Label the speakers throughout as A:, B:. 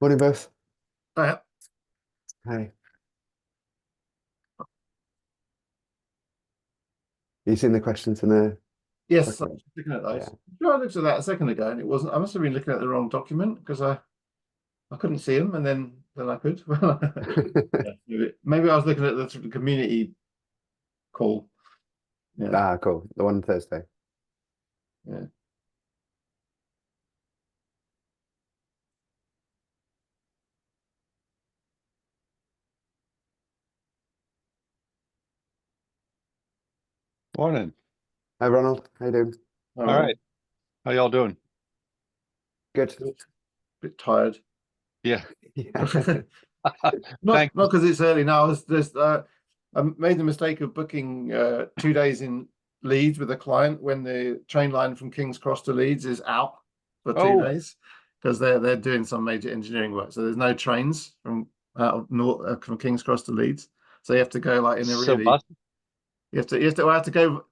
A: Morning, both.
B: Uh,
A: Hi. You seen the questions in the
B: yes, I
A: document?
B: was looking at
A: Yeah.
B: those. Sure, I looked at that a second ago, and it wasn't. I must have been looking at the wrong document because I couldn't see them, and then I could. Yeah, maybe I was looking at the community call. Yeah,
A: Ah, cool. The one on Thursday.
B: yeah.
C: Morning.
A: Hi, Ronald. How you doing?
B: All
C: All
B: right.
C: right. How y'all doing?
A: Good.
B: Bit tired.
C: Yeah.
A: Yeah.
B: Not
C: Thank
B: not because it's early now. I was just I made the mistake of booking 2 days in Leeds with a client when the train line from King's Cross to Leeds is out for two
C: Oh,
B: days because they're doing some major engineering work. So there's no trains from out of North from King's Cross to Leeds. So you have to go like in a
C: so
B: really
C: bus.
B: I have to go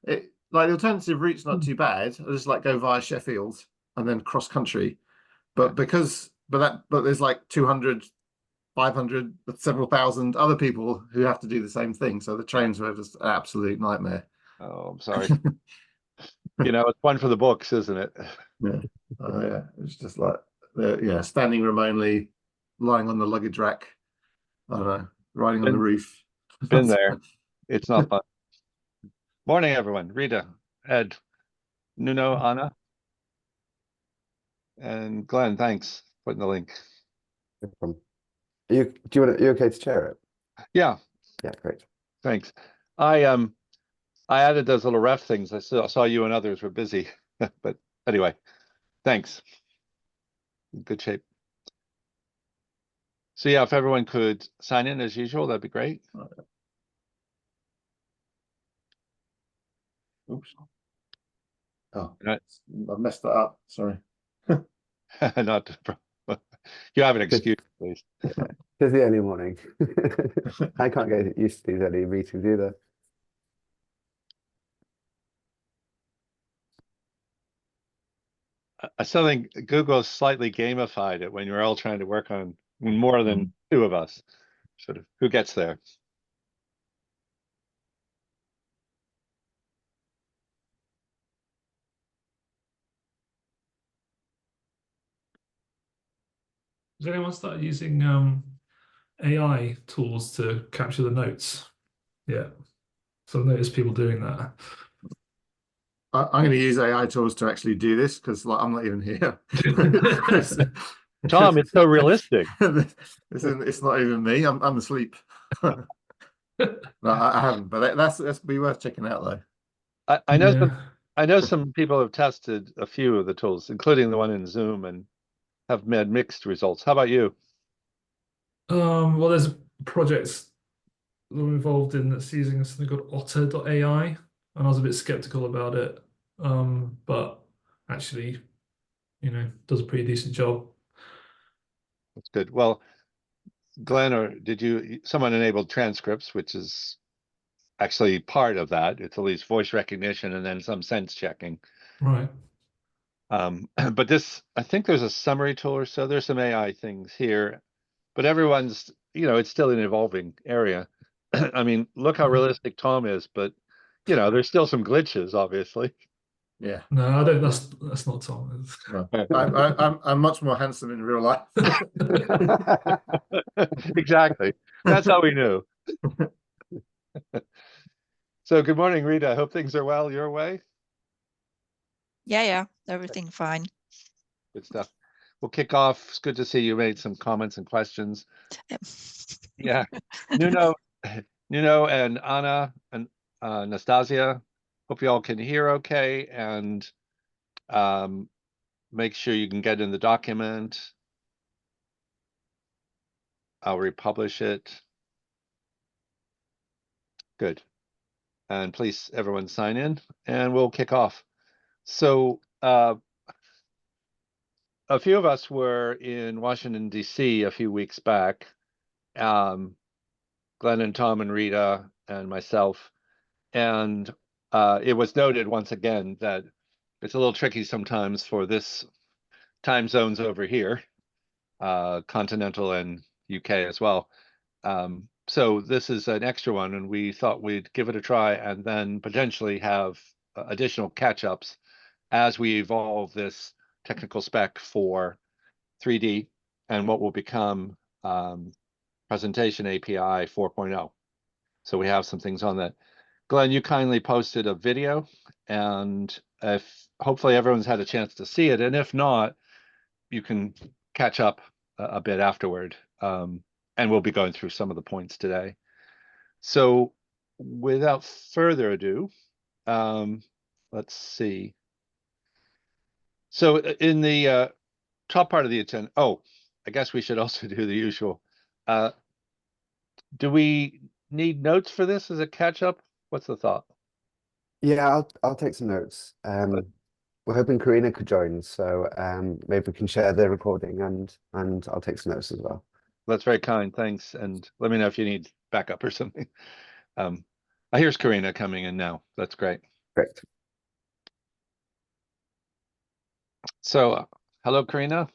B: like the alternative route's not too bad. I just like go via Sheffield and then cross country.
C: Yeah.
B: But there's like 200 500, several thousand other people who have to do the same thing. So the trains were just an absolute nightmare.
C: Oh, I'm sorry. It's one for the books, isn't it?
B: Yeah. Yeah. It's just like, yeah, standing room only, lying on the luggage rack. I don't know, riding on the
C: Been
B: roof.
C: been there. It's not fun. Morning, everyone. Rita, Ed, Nuno, Anna, and Glenn. Thanks for putting the link.
A: No problem. You okay to share it?
C: Yeah,
A: Yeah, great.
C: thanks. I added those little ref things. I saw you and others were busy, but anyway, thanks. Good shape. So yeah, if everyone could sign in as usual, that'd be great.
B: Oops. Oh,
C: Right.
B: I messed that up. Sorry.
C: Not you have an
A: Just,
C: excuse, please.
A: yeah. Just the early morning. I can't get used to these early meetings either.
C: I still think Google slightly gamified it when you're all trying to work on more than two of us. Sort of who gets there.
D: Has anyone started using AI tools to capture the notes? Yeah. So I've noticed people doing that.
B: I'm going to use AI tools to actually do this because like I'm not even here.
C: Tom, it's so realistic.
B: It's not even me. I'm asleep. No, I haven't, but that's be worth checking out though.
C: I know some
D: Yeah.
C: I know some people have tested a few of the tools, including the one in Zoom, and have had mixed results. How about you?
D: Well, there's projects that I'm involved in that's using something called Otter.ai, and I was a bit skeptical about it. But actually, does a pretty decent job.
C: That's good. Well, Glenn, or someone enabled transcripts, which is actually part of that. It's at least voice recognition and then some sense checking.
D: Right.
C: But I think there's a summary tool or so. There's some AI things here, but everyone's, it's still an evolving area. I mean, look how realistic Tom is, but there's still some glitches, obviously.
B: Yeah.
D: No, I don't. That's not Tom.
B: No. I'm much more handsome in real life.
C: Exactly. That's how we knew. So good morning, Rita. I hope things are well your way.
E: Yeah, everything fine.
C: Good stuff. We'll kick off. It's good to see you made some comments and questions. Yeah. Nuno, Nuno and Anna and Nastasia, hope you all can hear okay, and make sure you can get in the document. I'll republish it. Good. And please, everyone sign in and we'll kick off. So a few of us were in Washington, D.C. a few weeks back. Glenn and Tom and Rita and myself. And it was noted once again that it's a little tricky sometimes for this time zones over here. continental and UK as well. So this is an extra one, and we thought we'd give it a try and then potentially have additional catch-ups as we evolve this technical spec for 3D and what will become Presentation API 4.0. So we have some things on that. Glenn, you kindly posted a video, and if hopefully everyone's had a chance to see it, and if not, you can catch up a bit afterward. And we'll be going through some of the points today. So without further ado, let's see. So in the top part of the agenda, oh, I guess we should also do the usual. Do we need notes for this as a catch up? What's the thought?
A: Yeah, I'll take some notes. We're hoping Karina could join, so maybe we can share the recording and I'll take some notes as well.
C: That's very kind, thanks. And let me know if you need backup or something. Here's Karina coming in now. That's great.
A: Great.
C: So, hello, Karina.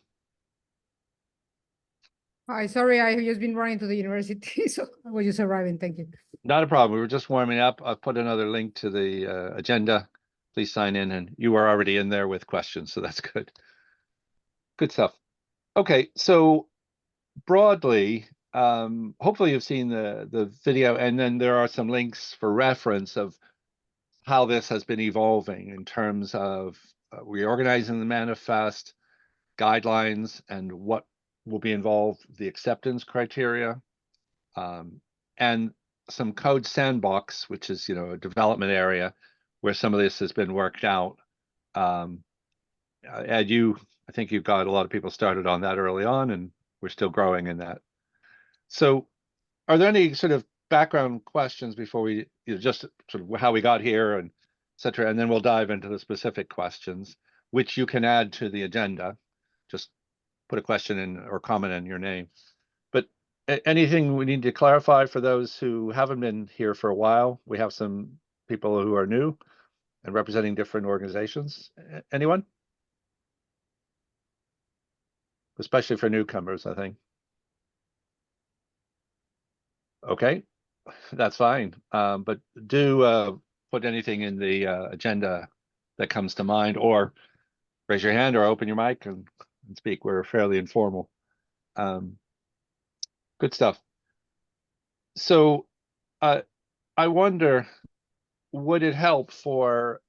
F: Hi, sorry, I've just been running to the university, so I was just arriving. Thank you.
C: Not a problem. We were just warming up. I've put another link to the agenda. Please sign in, and you are already in there with questions, so that's good. Good stuff. Okay, so broadly, hopefully you've seen the video, and then there are some links for reference of how this has been evolving in terms of reorganizing the manifest, guidelines, and what will be involved, the acceptance criteria, and some code sandbox, which is, you know, a development area where some of this has been worked out. Ed, I think you've got a lot of people started on that early on, and we're still growing in that. So are there any sort of background questions before we, you know, just sort of how we got here and et cetera, and then we'll dive into the specific questions, which you can add to the agenda. Just put a question in or comment in your name. But anything we need to clarify for those who haven't been here for a while? We have some people who are new and representing different organizations. Anyone? Especially for newcomers, I think. Okay, that's fine. But do put anything in the agenda that comes to mind, or raise your hand or open your mic and speak. We're fairly informal. Good stuff. So I wonder, would it help for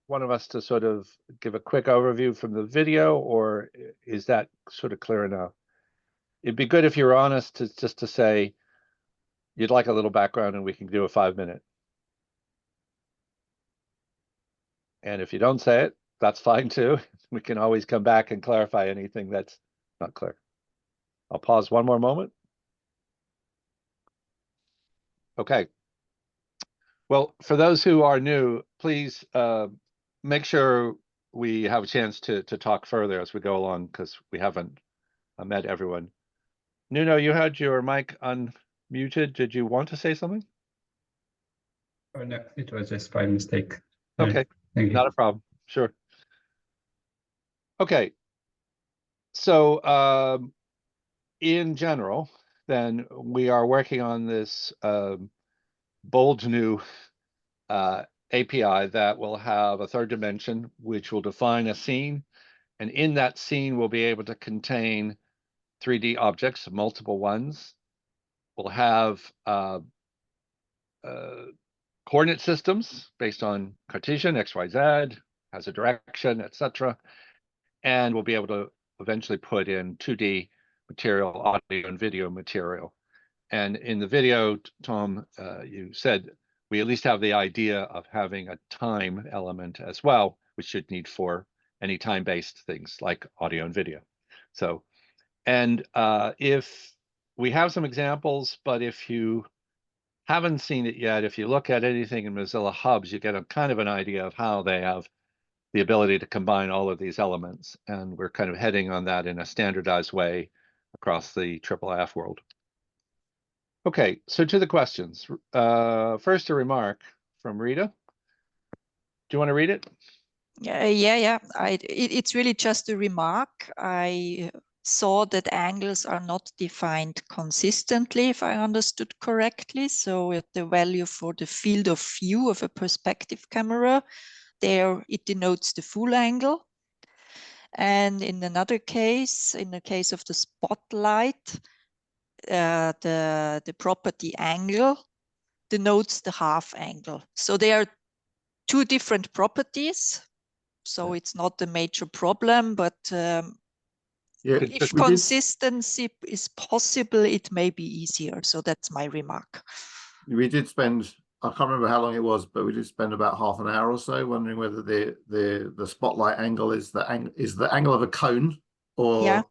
C: one of us to sort of give a quick overview from the video, or is that sort of clear enough? It'd be good if you were honest just to say you'd like a little background and we can do a 5-minute. And if you don't say it, that's fine too. We can always come back and clarify anything that's not clear. I'll pause one more moment. Okay. Well, for those who are new, please make sure we have a chance to talk further as we go along, because we haven't met everyone. Nuno, you had your mic unmuted. Did you want to say something?
G: Oh, no, it was just by mistake.
C: Okay,
G: Thank you.
C: not a problem. Sure. Okay. So in general, then we are working on this bold new API that will have a third dimension, which will define a scene. And in that scene, we'll be able to contain 3D objects, multiple ones. We'll have coordinate systems based on Cartesian, X, Y, Z, has a direction, etc. And we'll be able to eventually put in 2D material, audio and video material. And in the video, Tom, you said we at least have the idea of having a time element as well, which should need for any time-based things like audio and video. So, and if we have some examples, but if you haven't seen it yet, if you look at anything in Mozilla Hubs, you get a kind of an idea of how they have the ability to combine all of these elements. And we're kind of heading on that in a standardized way across the IIIF world. Okay, so to the questions. First, a remark from Rita. Do you want to read it?
E: Yeah. It's really just a remark. I saw that angles are not defined consistently, if I understood correctly. So at the value for the field of view of a perspective camera, there it denotes the full angle. And in another case, in the case of the spotlight, the property angle denotes the half angle. So there are two different properties. So it's not a major problem, but if consistency is possible, it may be easier. So that's my remark.
B: We did spend, I can't remember how long it was, but we did spend about half an hour or so wondering whether the spotlight angle is the angle of a cone or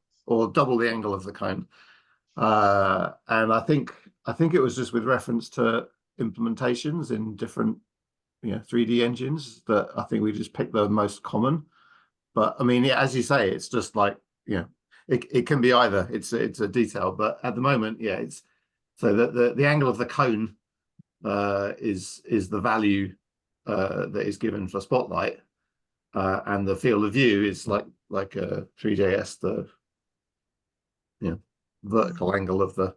B: double the angle of the cone. And I think it was just with reference to implementations in different 3D engines that I think we just picked the most common. But I mean, as you say, it's just like, it can be either. It's a detail, but at the moment, it's so that the angle of the cone is the value that is given for spotlight, and the field of view is like a 3JS, the vertical angle of the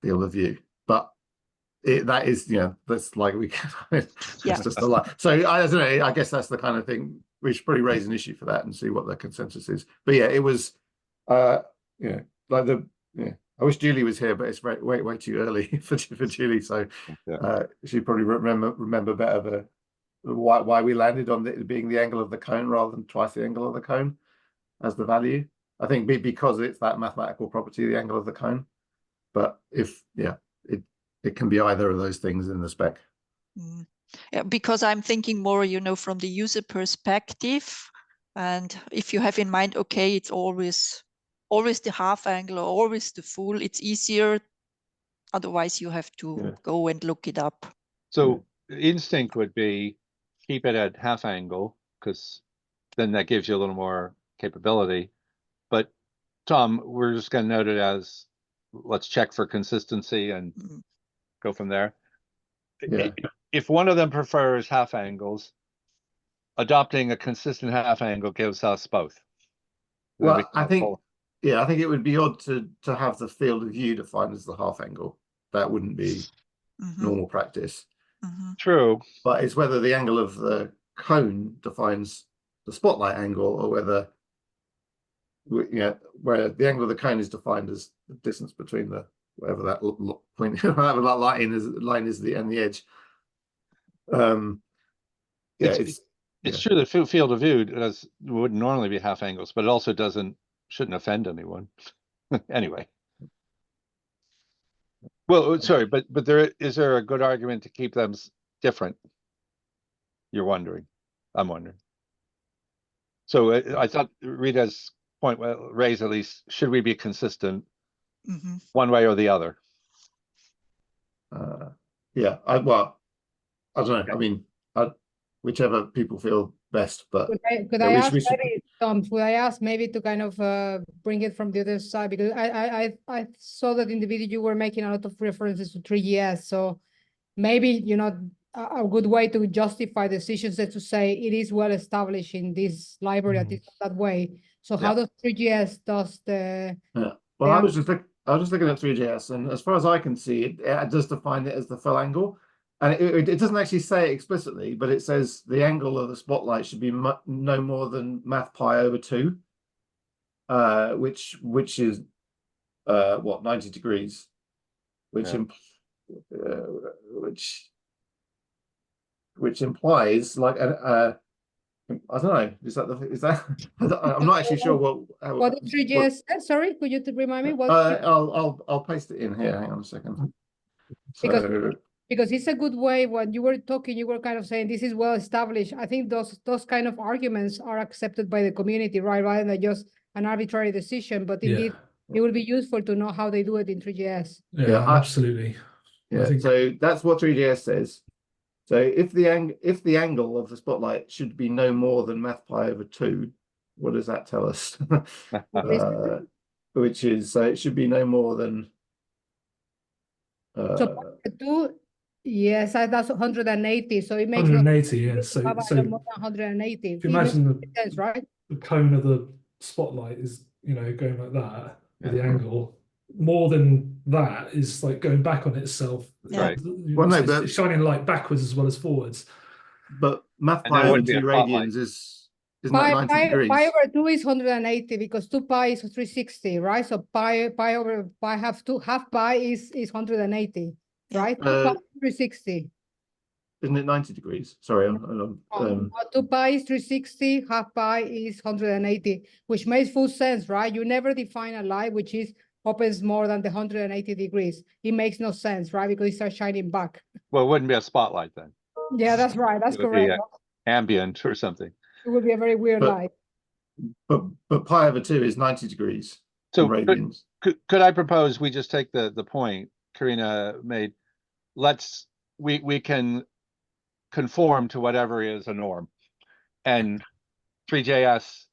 B: field of view. But that is, that's like we can. It's just a lot. So I don't know. I guess that's the kind of thing we should probably raise an issue for that and see what the consensus is. But yeah, it was, like I wish Julie was here, but it's way too early for Julie. So she probably remember better why we landed on it being the angle of the cone rather than twice the angle of the cone as the value. I think because it's that mathematical property, the angle of the cone. But if it can be either of those things in the spec.
E: Yeah, because I'm thinking more, from the user perspective, and if you have in mind, okay, it's always the half angle or always the full, it's easier. Otherwise, you have to go and look it up.
C: So instinct would be keep it at half angle, because then that gives you a little more capability. But Tom, we're just going to note it as, let's check for consistency and go from there.
B: Yeah.
C: If one of them prefers half angles, adopting a consistent half angle gives us both.
B: Well, I think it would be odd to have the field of view defined as the half angle. That wouldn't be normal practice.
C: True.
B: But it's whether the angle of the cone defines the spotlight angle, or whether where the angle of the cone is defined as the distance between the whatever that point that line is and the edge.
C: It's true that field of view would normally be half angles, but it also shouldn't offend anyone. Anyway. Well, sorry, but is there a good argument to keep them different? You're wondering. I'm wondering. So I thought Rita's point raised, at least, should we be consistent one way or the other?
B: I don't know. I mean, whichever people feel best, but
F: could I ask maybe, Tom, would I ask maybe to kind of bring it from the other side, because I saw that in the video you were making a lot of references to 3GS, so maybe a good way to justify decisions is to say it is well established in this library that way. So how does 3GS does the?
B: Well, I was just looking at 3GS, and as far as I can see, it does define it as the full angle. And it doesn't actually say it explicitly, but it says the angle of the spotlight should be no more than math pi over 2, which is 90 degrees, which implies like I don't know. Is that? I'm not actually sure
F: what did 3GS said? Sorry, could you remind me what?
B: I'll paste it in here. Hang on a second.
F: Because it's a good way, when you were talking, you were kind of saying this is well established. I think those kind of arguments are accepted by the community, right? Rather than just an arbitrary decision, but indeed it will be useful to know how they do it in 3GS.
D: Yeah, absolutely.
B: So that's what 3GS says. So if the angle of the spotlight should be no more than math pi over 2, what does that tell us? Which is, so it should be no more than
F: so 2. Yes, that's 180. So it makes
D: 180. Yes.
F: So more than 180.
D: If you imagine
F: right?
D: the cone of the spotlight is going like that with the angle. More than that is like going back on itself.
E: Yeah.
C: Right.
B: Well, no,
D: It's shining light backwards as well as forwards.
B: But math
C: And then
B: pi
C: it
B: over
C: wouldn't be a
B: 2
C: spotlight.
B: radians isn't that 90 degrees?
F: Pi over 2 is 180 because 2 pi is 360, right? So pi over pi half pi is 180,
E: Yeah.
F: right? 2 pi is 360.
B: Isn't it 90 degrees? Sorry,
F: 2 pi is 360, half pi is 180, which makes full sense, right? You never define a light which is opens more than the 180 degrees. It makes no sense, right? Because it starts shining back.
C: Well, it wouldn't be a spotlight then.
F: Yeah, that's right. That's
C: It would be
F: correct.
C: ambient or something.
F: It would be a very weird
B: But-
F: light.
B: but pi over 2 is 90 degrees
C: So
B: in radians.
C: could I propose we just take the point Karina made? We can conform to whatever is a norm, and 3JS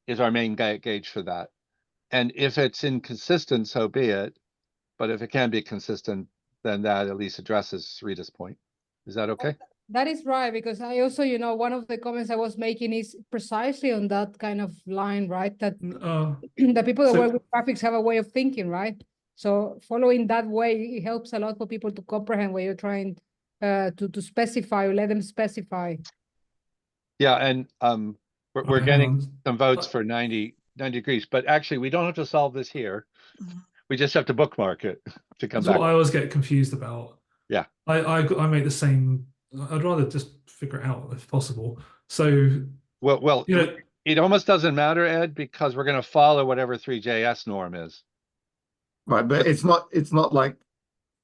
C: is our main gauge for that. And if it's inconsistent, so be it. But if it can be consistent, then that at least addresses Rita's point. Is that okay?
F: That is right, because I also, one of the comments I was making is precisely on that kind of line, right? That the people that
D: so-
F: work with graphics have a way of thinking, right? So following that way, it helps a lot for people to comprehend what you're trying to specify or let them specify.
C: Yeah, and we're
D: hang
C: getting
D: on.
C: some votes for 90 degrees, but actually we don't have to solve this here.
E: Mhm.
C: We just have to bookmark it to come
D: That's
C: back.
D: what I always get confused about.
C: Yeah.
D: I make the same. I'd rather just figure it out if possible. So
C: Well,
D: you know,
C: it almost doesn't matter, Ed, because we're going to follow whatever 3JS norm is.
B: Right, but it's not like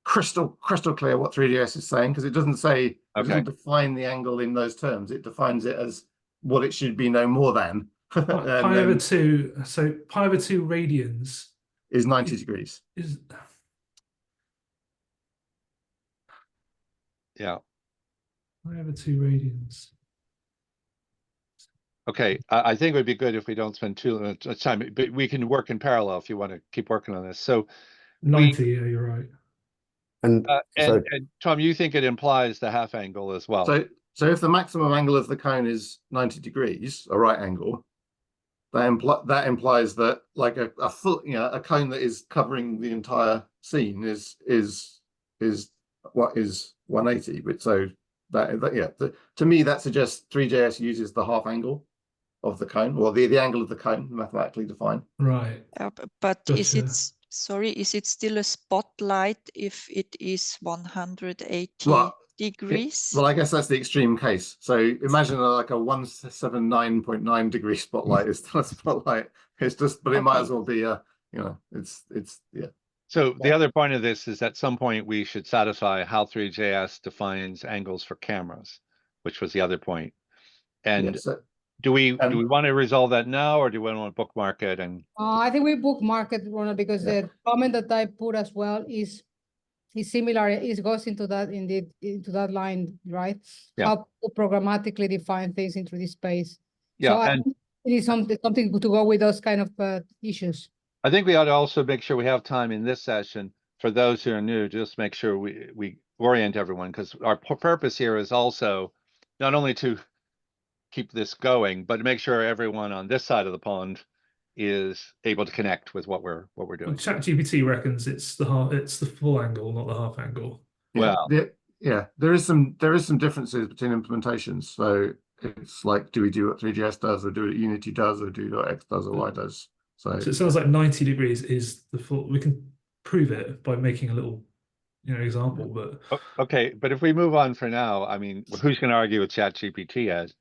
B: crystal clear what 3ds is saying, because it doesn't say, it
C: Okay.
B: doesn't define the angle in those terms. It defines it as what it should be no more than. And
D: pi over
B: then
D: 2. So pi over 2 radians
B: is 90 degrees.
D: is
C: Yeah.
D: pi over 2 radians.
C: Okay. I think it would be good if we don't spend too much time, but we can work in parallel if you want to keep working on this. So
D: 90. Yeah, you're right.
A: And so
C: and Tom, you think it implies the half angle as well?
B: So if the maximum angle of the cone is 90 degrees, a right angle, that implies that like a full, a cone that is covering the entire scene is what is 180. But so to me that suggests 3JS uses the half angle of the cone, or the angle of the cone mathematically defined.
D: Right.
E: But is
D: Gotcha.
E: it, sorry, is it still a spotlight if it is 180 degrees?
B: Well, I guess that's the extreme case. So imagine like a 179.9 degree spotlight is still a spotlight. It's just, but it might as well be a, it's yeah.
C: So the other point of this is at some point we should satisfy how 3JS defines angles for cameras, which was the other point. And do we want to resolve that now, or do we want to bookmark it? And
F: I think we bookmark it, Ronald, because the comment that I put as well is similar. It goes into that into that line, right?
C: Yeah.
F: How to programmatically define things into this space.
C: Yeah,
F: so
C: and
F: it is something to go with those kind of issues.
C: I think we ought to also make sure we have time in this session for those who are new, just make sure we orient everyone, because our purpose here is also not only to keep this going, but to make sure everyone on this side of the pond is able to connect with what we're doing.
D: ChatGPT reckons it's the full angle, not the half angle.
C: Well,
B: there is some differences between implementations. So it's like, do we do what 3JS does, or do what Unity does, or do what X does, or Y does? So
D: it sounds like 90 degrees is the full. We can prove it by making a little, example. But
C: okay, but if we move on for now, I mean, who's going to argue with ChatGPT, Ed?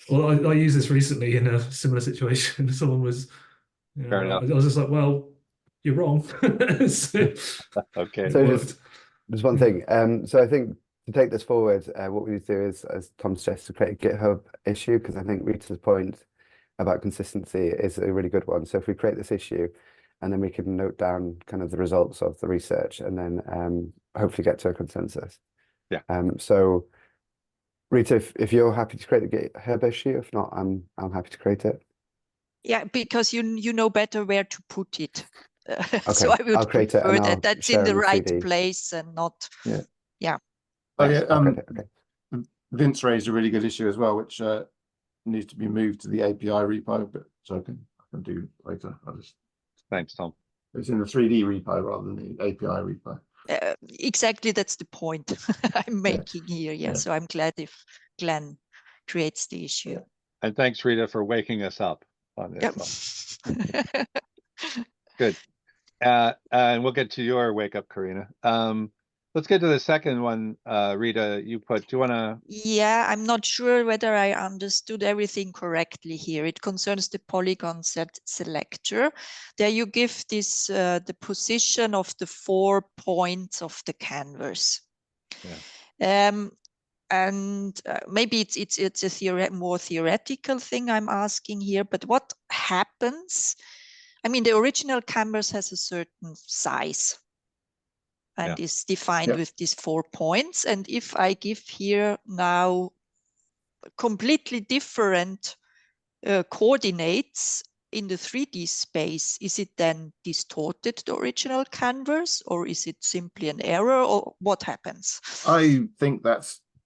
D: Well, I used this recently in a similar situation. Someone was,
C: Fair enough.
D: I was just like, well, you're wrong.
C: Okay.
A: So just one thing. So I think to take this forward, what we need to do is, as Tom suggested, create a GitHub issue, because I think Rita's point about consistency is a really good one. So if we create this issue, and then we can note down kind of the results of the research, and then hopefully get to a consensus.
C: Yeah.
A: So Rita, if you're happy to create the GitHub issue, if not, I'm happy to create it.
E: Yeah, because you know better where to put it.
A: Okay,
E: So I would
A: I'll create it
E: prefer
A: and I'll
E: that that's
A: share
E: in the
A: on the
E: right
A: CD.
E: place and not.
A: Yeah.
B: Oh,
A: Yes,
B: yeah,
A: I'll create it, okay.
B: Vince raised a really good issue as well, which needs to be moved to the API repo, but so I can can do later.
C: Thanks, Tom.
B: It's in the 3D repo rather than the API repo.
E: Exactly, that's the point I'm making here. Yeah, so I'm glad if Glenn creates the issue.
C: And thanks, Rita, for waking us up on this.
E: Yep.
C: Good. And we'll get to your wake up, Karina. Let's get to the second one, Rita, you put. Do you want to?
E: Yeah, I'm not sure whether I understood everything correctly here. It concerns the polygon set selector. There you give this the position of the 4 points of the canvas.
C: Yeah.
E: And maybe it's a more theoretical thing I'm asking here. But what happens? I mean, the original canvas has a certain size and is defined with these 4 points. And if I give here now completely different coordinates in the 3D space, is it then distorted, the original canvas, or is it simply an error, or what happens?
B: I think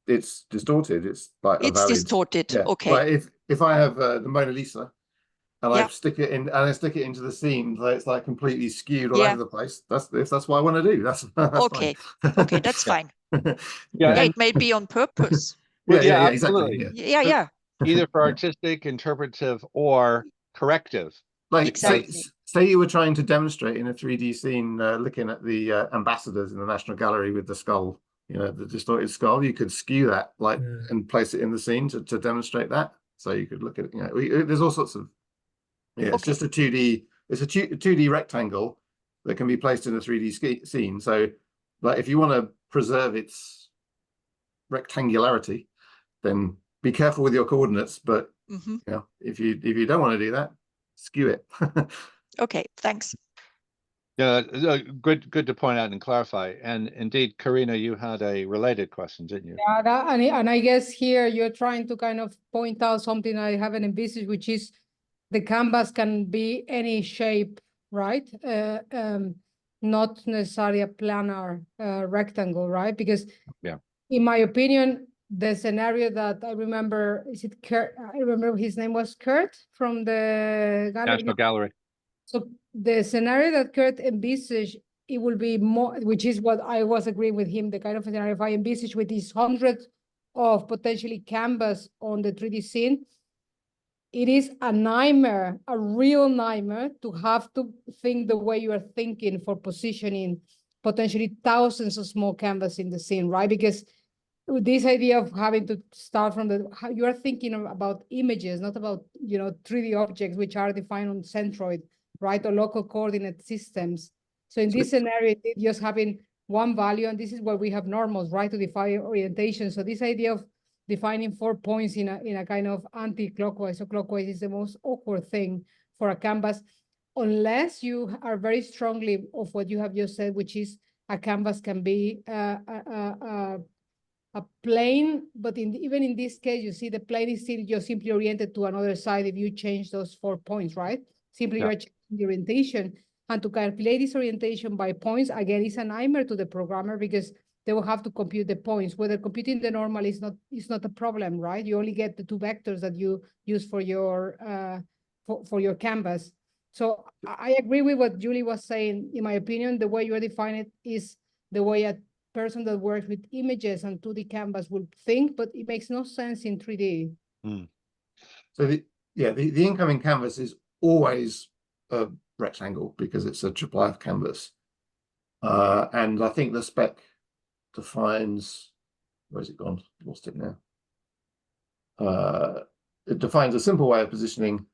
B: it's distorted. It's like a valid,
E: distorted.
B: Yeah.
E: Okay.
B: Like if I have the Mona Lisa, and I stick it into the scene, so it's like completely skewed all over the place. That's what I want to do. That's
E: okay.
B: Fine.
E: Okay, that's fine.
C: Yeah,
E: it may be on purpose.
B: Yeah,
C: absolutely.
B: exactly.
E: Yeah.
C: Either for artistic, interpretive, or corrective.
B: Like
E: exactly.
B: say you were trying to demonstrate in a 3D scene, looking at the ambassadors in the National Gallery with the skull, the distorted skull. You could skew that and place it in the scene to demonstrate that. So you could look at it. There's all sorts of. Yeah, it's just a 2D. It's a 2D rectangle that can be placed in a 3D scene. So, like, if you want to preserve its rectangularity, then be careful with your coordinates. But if you don't want to do that, skew it.
E: Okay, thanks.
C: Yeah, good to point out and clarify. And indeed, Karina, you had a related question, didn't you?
F: Yeah, and I guess here you're trying to kind of point out something I haven't envisaged, which is the canvas can be any shape, right? Not necessarily a planar rectangle, right? Because in my opinion, the scenario that I remember, is it Kurt? I remember his name was Kurt from the
C: National Gallery.
F: So the scenario that Kurt envisaged, it will be more, which is what I was agreeing with him, the kind of scenario if I envisage with these hundreds of potentially canvas on the 3D scene, it is a nightmare, a real nightmare to have to think the way you are thinking for positioning potentially thousands of small canvas in the scene, right? Because this idea of having to start from how you are thinking about images, not about 3D objects which are defined on Centroid, right, or local coordinate systems. So in this scenario, just having one value, and this is where we have normals, right, to define orientation. So this idea of defining 4 points in a kind of anti-clockwise or clockwise is the most awkward thing for a canvas, unless you are very strongly of what you have just said, which is a canvas can be a plane, but even in this case, you see the plane is still just simply oriented to another side if you change those 4 points, right? Simply you're changing the orientation. And to calculate this orientation by points, again, is a nightmare to the programmer because they will have to compute the points. Whether computing the normal is not a problem, right? You only get the 2 vectors that you use for your canvas. So I agree with what Julie was saying. In my opinion, the way you define it is the way a person that works with images and 2D canvas will think, but it makes no sense in 3D.
B: So the incoming canvas is always a rectangle because it's a IIIF canvas. And I think the spec defines, where's it gone? Lost it now. It defines a simple way of positioning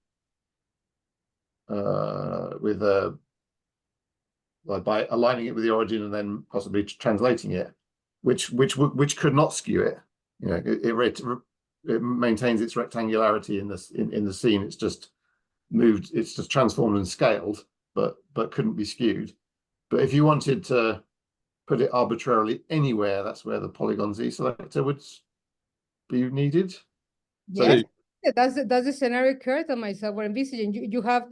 B: with by aligning it with the origin and then possibly translating it, which could not skew it. It maintains its rectangularity in the scene. It's just moved. It's just transformed and scaled, but couldn't be skewed. But if you wanted to put it arbitrarily anywhere, that's where the polygon Z selector would be needed.
F: Yes, so that's the scenario Kurt and myself were envisaging. You have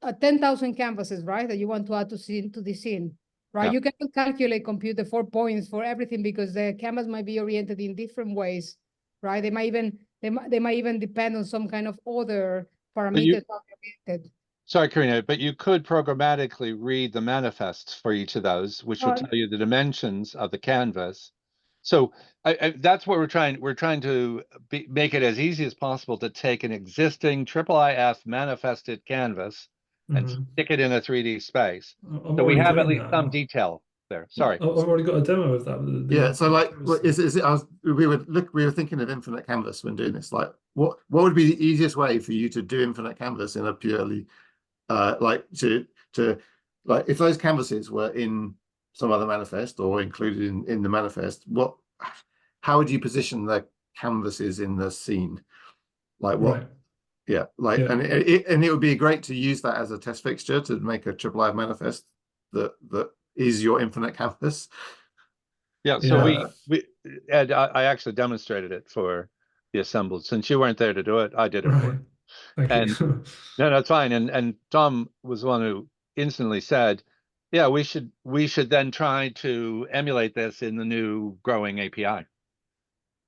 F: a 10,000 canvases, right, that you want to add to the scene, right? You cannot compute the 4 points for everything because the canvas might be oriented in different ways, right? They might even depend on some kind of other parameters are oriented.
C: Sorry, Karina, but you could programmatically read the manifests for each of those, which would tell you the dimensions of the canvas. So that's what we're trying. We're trying to make it as easy as possible to take an existing IIIF manifested canvas and stick it in a 3D space. So we have at least some detail there. Sorry,
D: I've already got a demo of that.
B: Yeah, so like, we were thinking of infinite canvas when doing this. Like, what would be the easiest way for you to do infinite canvas in a purely like if those canvases were in some other manifest or included in the manifest, how would you position the canvases in the scene? Like what? Right. Yeah, like and it would be great to use that as a test fixture to make a IIIF manifest that is your infinite canvas.
C: Yeah, so we Ed, I actually demonstrated it for the assembled. Since you weren't there to do it, I did it for you.
D: Thank you.
C: No, that's fine. And Tom was the one who instantly said, yeah, we should then try to emulate this in the new growing API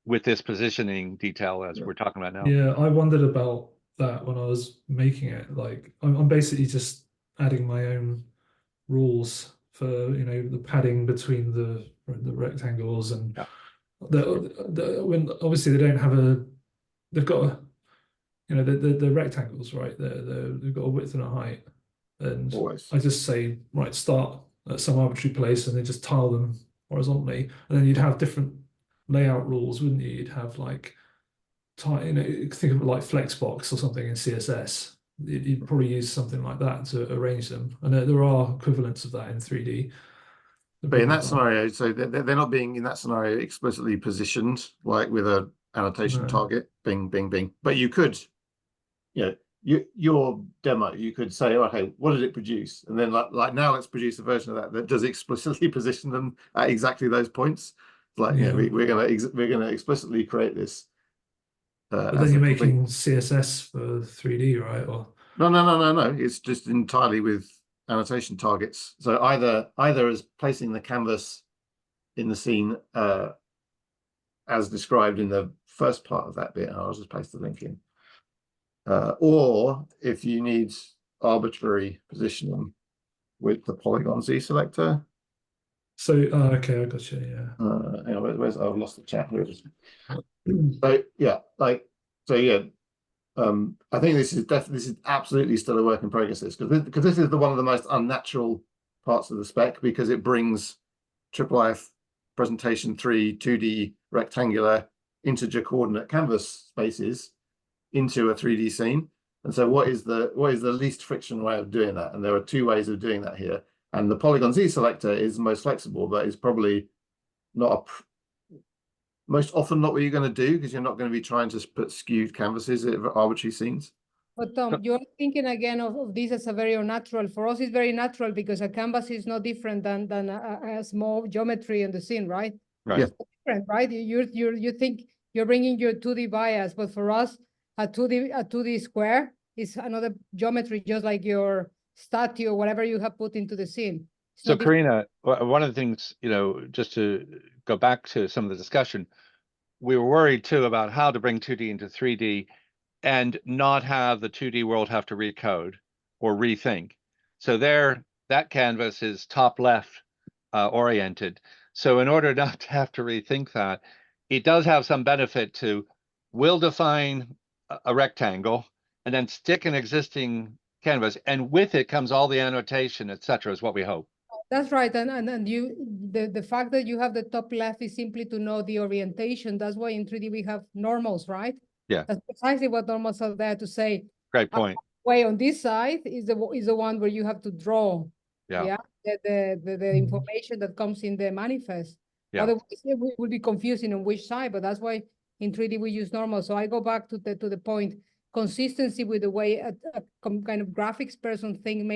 C: with this positioning detail as we're talking about now.
D: Yeah, I wondered about that when I was making it. Like I'm basically just adding my own rules for the padding between the rectangles and when obviously they don't have they've got the rectangles, right? They've got a width and a height, and I just say right, start at some arbitrary place and then just tile them horizontally, and then you'd have different layout rules, wouldn't you? You'd have like think of it like Flexbox or something in CSS. You'd probably use something like that to arrange them, and there are equivalents of that in 3D.
B: But in that scenario, so they're not being in that scenario explicitly positioned like with a annotation target, bing, bing, bing. But you could, your demo, you could say, okay, what did it produce? And then like now let's produce a version of that does explicitly position them at exactly those points. Like we're gonna explicitly create this.
D: But then you're making CSS for 3D, right? Or
B: no. It's just entirely with annotation targets. So either as placing the canvas in the scene as described in the first part of that bit, and I'll just paste the link in. Or if you need arbitrary positioning with the polygon Z selector.
D: So okay, I got you. Yeah.
B: I've lost the chat. I think this is absolutely still a work in progress, because this is one of the most unnatural parts of the spec, because it brings IIIF presentation 3 2D rectangular integer coordinate canvas spaces into a 3D scene. And so what is the least friction way of doing that? And there are two ways of doing that here. And the polygon Z selector is the most flexible, but is probably not most often not what you're going to do, because you're not going to be trying to put skewed canvases at arbitrary scenes.
F: But Tom, you're thinking again of this as a very unnatural. For us, it's very natural because a canvas is no different than a small geometry in the scene, right?
C: Right.
F: It's different, right? You think you're bringing your 2D bias, but for us, a 2D square is another geometry, just like your statue or whatever you have put into the scene.
C: So Karina, one of the things, just to go back to some of the discussion, we were worried too about how to bring 2D into 3D and not have the 2D world have to recode or rethink. So that canvas is top left oriented. So in order not to have to rethink that, it does have some benefit to, we'll define a rectangle and then stick an existing canvas, and with it comes all the annotation, etc., is what we hope.
F: That's right, and the fact that you have the top left is simply to know the orientation. That's why in 3D we have normals, right?
C: Yeah,
F: that's precisely what normals are there to say.
C: Great point.
F: Way on this side is the one where you have to draw.
C: Yeah.
F: The information that comes in the manifest.
C: Yeah.
F: Otherwise, it would be confusing on which side. But that's why in 3D we use normal. So I go back to the point. Consistency with the way a kind of graphics person thing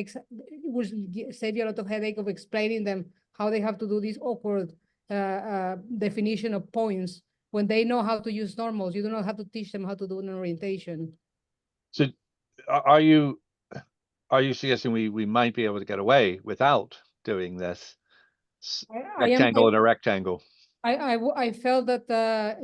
F: will save you a lot of headache of explaining them how they have to do this awkward definition of points when they know how to use normals. You do not have to teach them how to do an orientation.
C: So are you suggesting we might be able to get away without doing this rectangle and a rectangle?
F: I felt that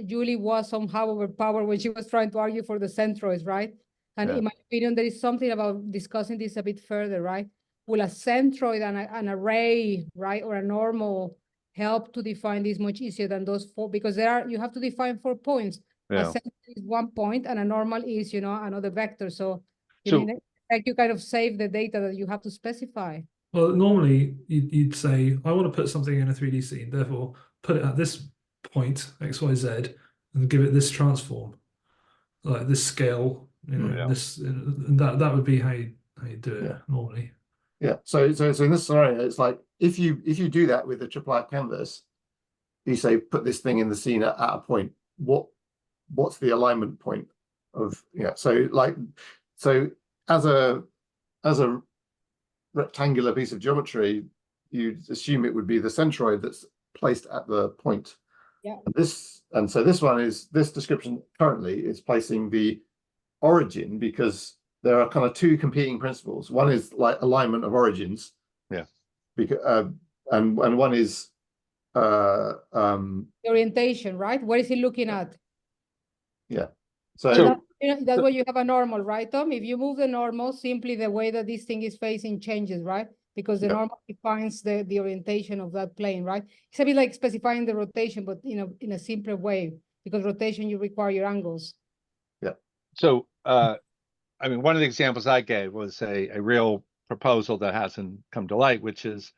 F: Julie was somehow overpowered when she was trying to argue for the centroids, right? And
C: Yeah.
F: in my opinion, there is something about discussing this a bit further, right? Will a centroid and an array, right, or a normal help to define this much easier than those four? Because you have to define 4 points. A
C: Yeah.
F: centroid is 1 point, and a normal is, another vector. So,
C: So-
F: like you kind of save the data that you have to specify.
D: Well, normally you'd say, I want to put something in a 3D scene, therefore put it at this point, X, Y, Z, and give it this transform, like this scale,
C: Yeah.
D: this, and that would be how you do it
B: Yeah.
D: normally.
B: Yeah. So in this scenario, it's like if you do that with a triple out canvas, you say put this thing in the scene at a point. What's the alignment point of So as a rectangular piece of geometry, you'd assume it would be the centroid that's placed at the point.
F: Yeah.
B: So this description currently is placing the origin, because there are kind of two competing principles. One is like alignment of origins.
C: Yeah.
B: Because and one is
F: The orientation, right? What is he looking at?
B: yeah.
F: So that's why you have a normal, right, Tom? If you move the normal, simply the way that this thing is facing changes, right? Because the normal defines the orientation of that plane, right? It's a bit like specifying the rotation, but in a simpler way, because rotation, you require your angles.
B: Yeah.
C: So, I mean, one of the examples I gave was a real proposal that hasn't come to light, which is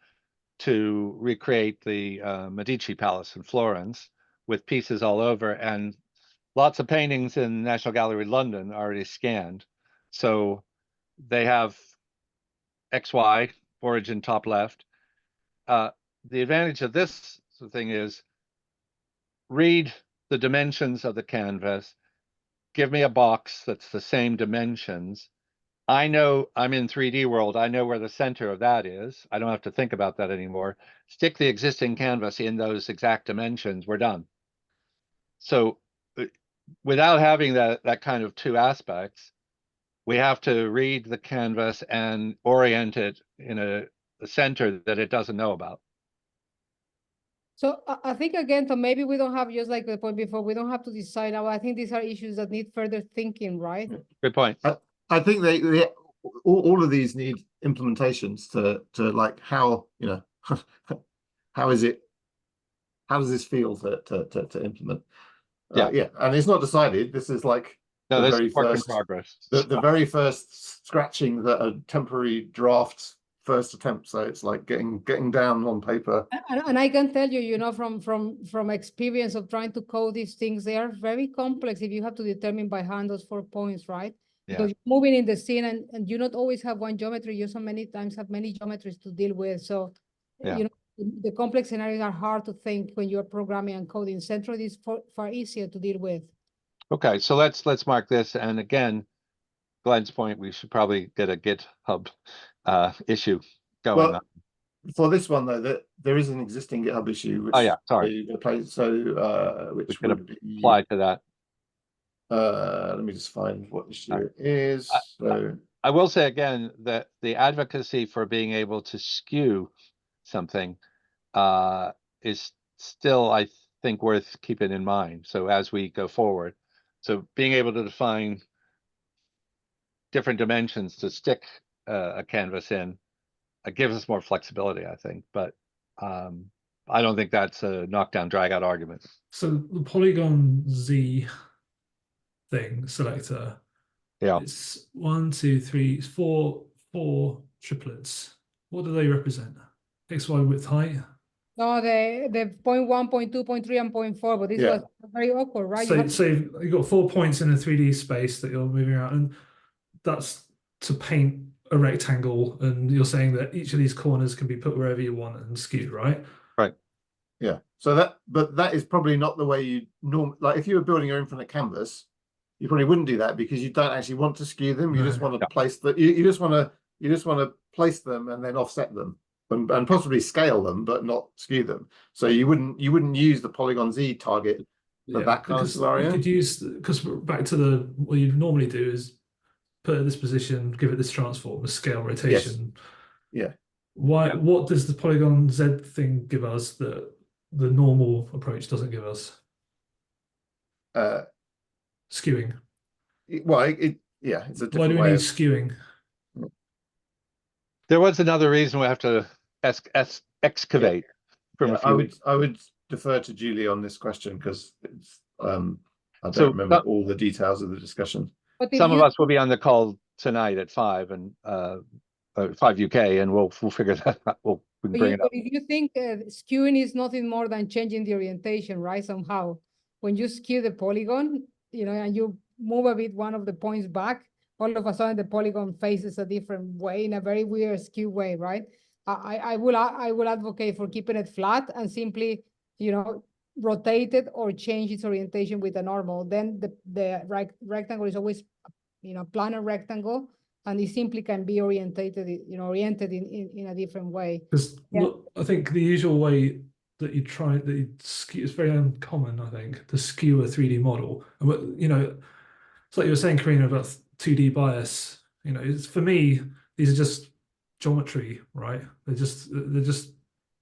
C: to recreate the Medici Palace in Florence with pieces all over, and lots of paintings in National Gallery London already scanned. So they have XY, origin top left. The advantage of this thing is read the dimensions of the canvas, give me a box that's the same dimensions. I know I'm in 3D world. I know where the center of that is. I don't have to think about that anymore. Stick the existing canvas in those exact dimensions. We're done. So without having that kind of two aspects, we have to read the canvas and orient it in a center that it doesn't know about.
F: So I think, again, so maybe we don't have, just like the point before, we don't have to decide now. I think these are issues that need further thinking, right?
C: Good point.
B: I think they all of these need implementations to like how, how does this feel to implement?
C: Yeah.
B: And it's not decided. This is like
C: No,
B: the
C: this
B: very
C: is work in
B: first
C: progress.
B: the very first scratching that a temporary draft first attempt. So it's like getting down on paper.
F: And I can tell you, from experience of trying to code these things, they are very complex if you have to determine by hand those 4 points, right?
C: Yeah.
F: Because you're moving in the scene, and you not always have one geometry. You so many times have many geometries to deal with. So,
C: Yeah.
F: the complex scenarios are hard to think when you're programming and coding. Centroid is far easier to deal with.
C: Okay, so let's mark this. And again, Glenn's point, we should probably get a GitHub issue going
B: Well,
C: on.
B: for this one though, that there is an existing GitHub issue. Which
C: sorry.
B: Which
C: we
B: would
C: could apply to that.
B: Let me just find what issue it is. So
C: I will say again that the advocacy for being able to skew something is still, I think, worth keeping in mind. So as we go forward, so being able to define different dimensions to stick a canvas in gives us more flexibility, I think. But I don't think that's a knockdown, drag out argument.
D: So the polygon Z thing selector, it's 1, 2, 3, 4 triplets. What do they represent? X, Y, width, height?
F: No, the 0.1, 0.2, 0.3, and 0.4, but this was very awkward, right?
D: So you've got 4 points in a 3D space that you're moving around, and that's to paint a rectangle, and you're saying that each of these corners can be put wherever you want and skewed, right?
C: Right.
B: Yeah. So that is probably not the way you normally, like if you were building your infinite canvas, you probably wouldn't do that, because you don't actually want to skew them. You just want to place you just want to place them and then offset them and possibly scale them, but not skew them. So you wouldn't use the polygon Z target for that kind of scenario.
D: You could use, because back to what you normally do is put it in this position, give it this transform, a scale rotation.
B: Yes. Yeah.
D: What does the polygon Z thing give us that the normal approach doesn't give us? Skewing.
B: Well, yeah, it's a
D: Why
B: different
D: do we
B: way
D: need
B: of.
D: skewing?
C: There was another reason we have to excavate from
B: Yeah,
C: a few.
B: I would defer to Julie on this question because it's I don't
C: So,
B: remember all the details of the discussion.
F: But if
C: some of
F: you
C: us will be on the call tonight at 5 and 5 UK, and we'll figure that out. We can
F: But
C: bring it up.
F: if you think skewing is nothing more than changing the orientation, right? Somehow, when you skew the polygon, and you move a bit one of the points back, all of a sudden the polygon faces a different way in a very weird skew way, right? I will advocate for keeping it flat and simply, rotate it or change its orientation with a normal. Then the rectangle is always, planar rectangle. And it simply can be oriented in a different way.
D: Because
F: Yeah.
D: I think the usual way that you skew, it's very uncommon, I think, to skew a 3D model. And it's like you were saying, Karina, about 2D bias. It's, for me, these are just geometry, right? They're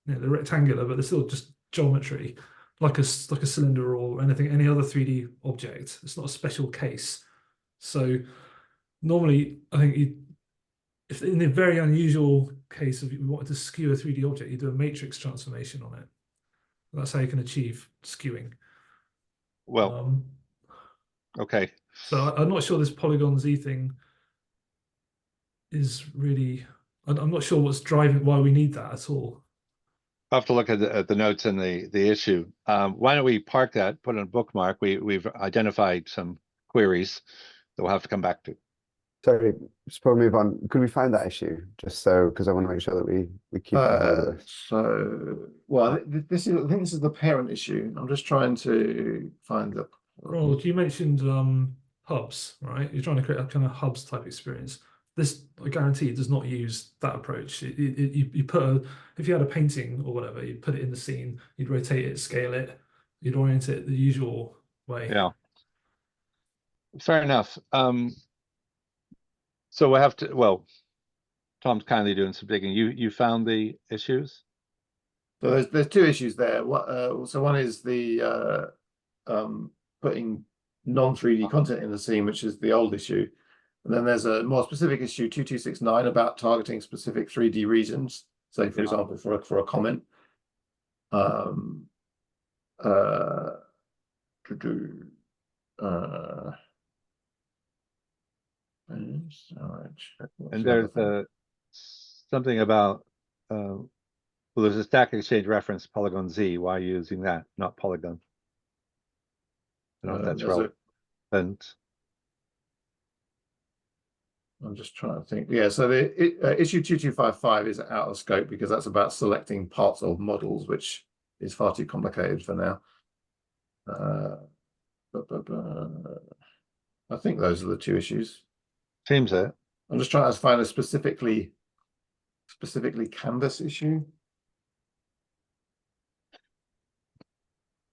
D: rectangular, but they're still just geometry, like a cylinder or any other 3D object. It's not a special case. So normally, I think if in the very unusual case of you wanted to skew a 3D object, you do a matrix transformation on it. That's how you can achieve skewing.
C: Well, okay.
D: So I'm not sure this polygon Z thing is really. I'm not sure what's driving why we need that at all.
C: I'll have to look at the notes and the issue. Why don't we park that, put in a bookmark? We've identified some queries that we'll have to come back to.
A: Sorry, just before we move on, could we find that issue just so, because I want to make sure that we keep on hold of this.
B: So, well, I think this is the parent issue. I'm just trying to find the.
D: Well, you mentioned hubs, right? You're trying to create a kind of hubs type experience. This, I guarantee, does not use that approach. You put if you had a painting or whatever, you'd put it in the scene, you'd rotate it, scale it, you'd orient it the usual way.
C: Yeah. Fair enough. So we'll have to, well, Tom's kindly doing some digging. You found the issues?
B: So there's two issues there. So one is the putting non-3D content in the scene, which is the old issue. And then there's a more specific issue, 2269, about targeting specific 3D regions. Say, for example, for a comment.
C: And there's something about well, there's a Stack Exchange reference, Polygon Z. Why are you using that, not Polygon? I don't know if that's relevant.
B: I'm just trying to think. Yeah, so the issue 2255 is out of scope because that's about selecting parts of models, which is far too complicated for now. I think those are the two issues.
C: Seems it.
B: I'm just trying to find a specifically canvas issue.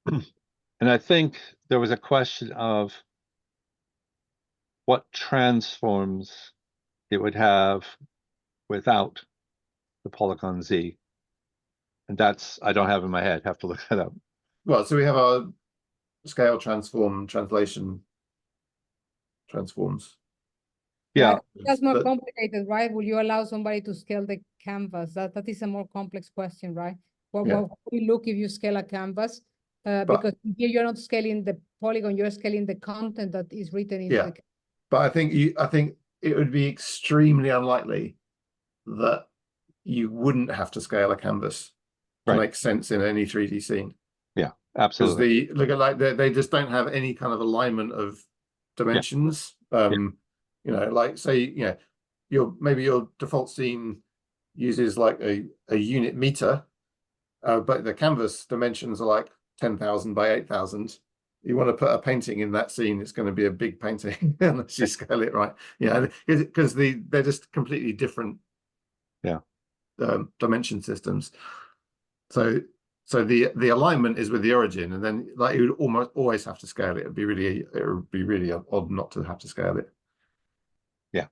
C: And I think there was a question of what transforms it would have without the Polygon Z. And that's, I don't have in my head, have to look that up.
B: Well, so we have our scale, transform, translation, transforms.
C: Yeah.
F: That's more complicated, right? Will you allow somebody to scale the canvas? That is a more complex question, right? What will you look if you scale a canvas? Because here you're not scaling the polygon, you're scaling the content that is written in the.
B: But I think it would be extremely unlikely that you wouldn't have to scale a canvas to make sense in any 3D scene.
C: Yeah, absolutely.
B: Because they just don't have any kind of alignment of dimensions. Like say, maybe your default scene uses like a unit meter, but the canvas dimensions are like 10,000 by 8,000. You want to put a painting in that scene, it's going to be a big painting unless you scale it right. Because they're just completely different dimension systems. So the alignment is with the origin, and then like you would almost always have to scale it. It would be really odd not to have to scale it.
C: Yeah.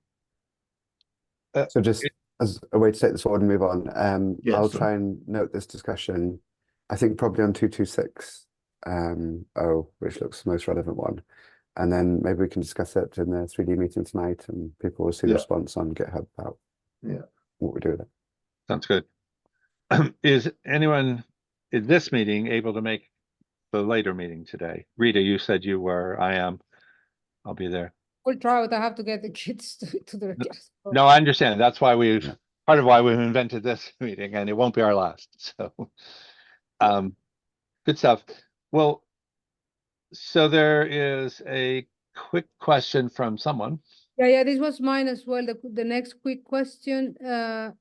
A: So just as a way to take this forward and move on, I'll
B: sorry.
A: try and note this discussion, I think probably on 226, which looks the most relevant one. And then maybe we can discuss it in the 3D meeting tonight, and people will see the response on GitHub about what we do with it.
C: Sounds good. Is anyone in this meeting able to make the later meeting today? Rita, you said you were. I am. I'll be there.
F: We'll try it. I have to get the kids to their class.
C: No, I understand. That's why part of why we've invented this meeting, and it won't be our last. So, good stuff. Well, so there is a quick question from someone.
F: Yeah, this was mine as well. The next quick question, I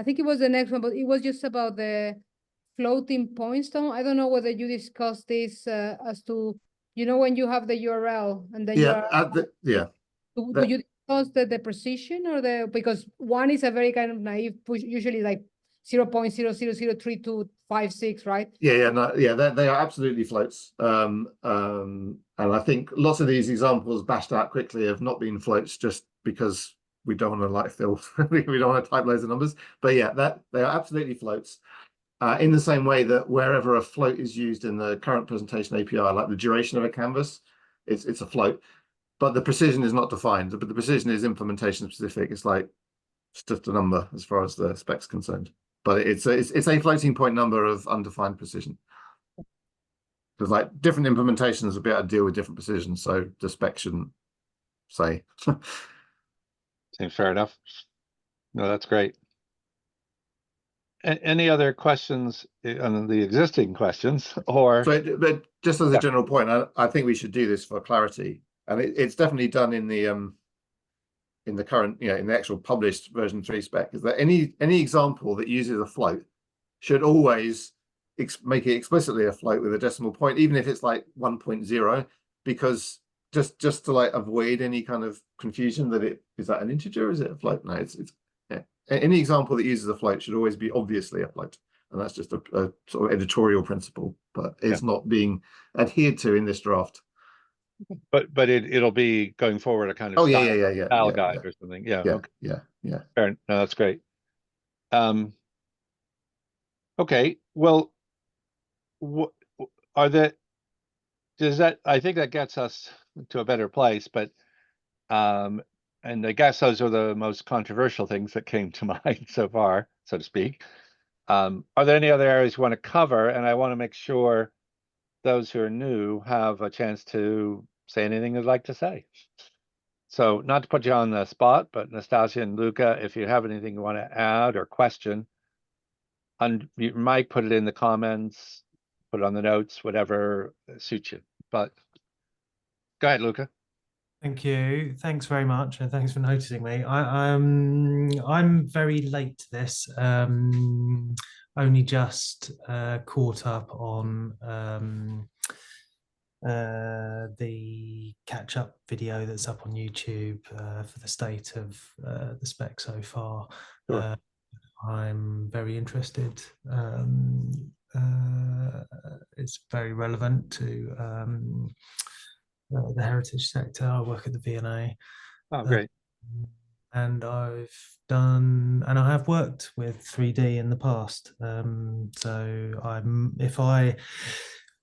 F: think it was the next one, but it was just about the floating point stone. I don't know whether you discussed this as to, when you have the URL and then do you discuss the precision or because one is a very kind of naive push, usually like 0.0003256, right?
B: They are absolutely floats. And I think lots of these examples bashed out quickly have not been floats just because we don't want to we don't want to type loads of numbers. But yeah, they are absolutely floats. In the same way that wherever a float is used in the current presentation API, like the duration of a canvas, it's a float. But the precision is not defined. But the precision is implementation specific. It's just a number as far as the spec's concerned. But it's a floating point number of undefined precision. Because different implementations will be able to deal with different precisions, so the spec shouldn't say.
C: Seems fair enough. No, that's great. Any other questions on the existing questions, or?
B: But just as a general point, I think we should do this for clarity, and it's definitely done in the current, in the actual published version 3 spec, is that any example that uses a float should always make it explicitly a float with a decimal point, even if it's like 1.0, because just to avoid any kind of confusion that is that an integer or is it a float? No, it's any example that uses a float should always be obviously a float, and that's just a sort of editorial principle, but it's not being adhered to in this draft.
C: But it'll be going forward a kind of style guide or something. Yeah. Fair. No, that's great. Okay. Well, I think that gets us to a better place, but and I guess those are the most controversial things that came to mind so far, so to speak. Are there any other areas you want to cover? And I want to make sure those who are new have a chance to say anything they'd like to say. So not to put you on the spot, but Nastasia and Luca, if you have anything you want to add or question, and you might put it in the comments, put it on the notes, whatever suits you. But go ahead, Luca.
H: Thank you. Thanks very much, and thanks for noticing me. I'm very late to this. Only just caught up on the catch-up video that's up on YouTube for the state of the spec so far. Sure. I'm very interested. It's very relevant to the heritage sector. I work at the V&A.
C: Oh, great.
H: And I have worked with 3D in the past. So if I